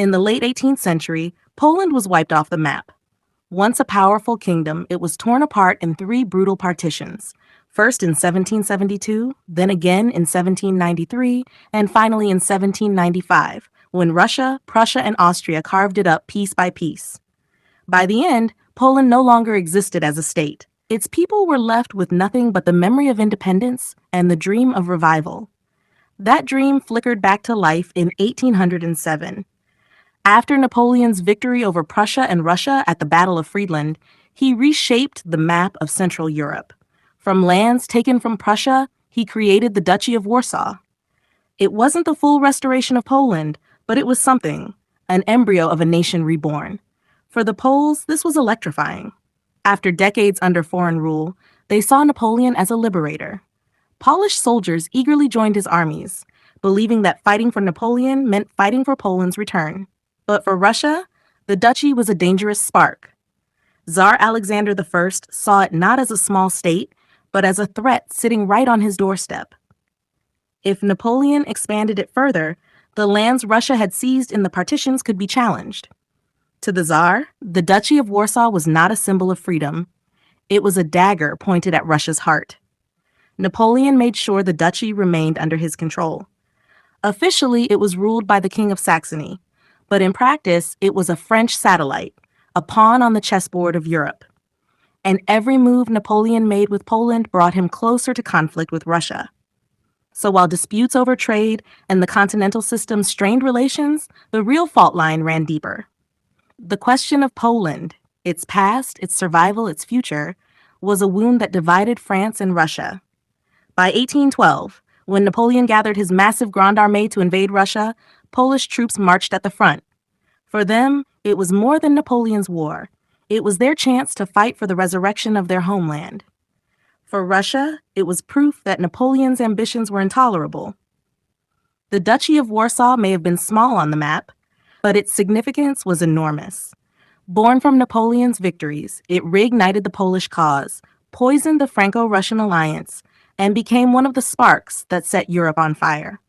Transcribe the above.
In the late 18th century, Poland was wiped off the map. Once a powerful kingdom, it was torn apart in three brutal partitions. First in 1772, then again in 1793, and finally in 1795, when Russia, Prussia, and Austria carved it up piece by piece. By the end, Poland no longer existed as a state. Its people were left with nothing but the memory of independence and the dream of revival. That dream flickered back to life in 1807. After Napoleon's victory over Prussia and Russia at the Battle of Friedland, he reshaped the map of Central Europe. From lands taken from Prussia, he created the Duchy of Warsaw. It wasn't the full restoration of Poland, but it was something, an embryo of a nation reborn. For the Poles, this was electrifying. After decades under foreign rule, they saw Napoleon as a liberator. Polish soldiers eagerly joined his armies, believing that fighting for Napoleon meant fighting for Poland's return. But for Russia, the duchy was a dangerous spark. Tsar Alexander I saw it not as a small state, but as a threat sitting right on his doorstep. If Napoleon expanded it further, the lands Russia had seized in the partitions could be challenged. To the Tsar, the Duchy of Warsaw was not a symbol of freedom. It was a dagger pointed at Russia's heart. Napoleon made sure the duchy remained under his control. Officially, it was ruled by the King of Saxony, but in practice, it was a French satellite, a pawn on the chessboard of Europe. And every move Napoleon made with Poland brought him closer to conflict with Russia. So while disputes over trade and the continental system strained relations, the real fault line ran deeper. The question of Poland, its past, its survival, its future, was a wound that divided France and Russia. By 1812, when Napoleon gathered his massive Grande Armée to invade Russia, Polish troops marched at the front. For them, it was more than Napoleon's war. It was their chance to fight for the resurrection of their homeland. For Russia, it was proof that Napoleon's ambitions were intolerable. The Duchy of Warsaw may have been small on the map, but its significance was enormous. Born from Napoleon's victories, it reignited the Polish cause, poisoned the Franco-Russian alliance, and became one of the sparks that set Europe on fire.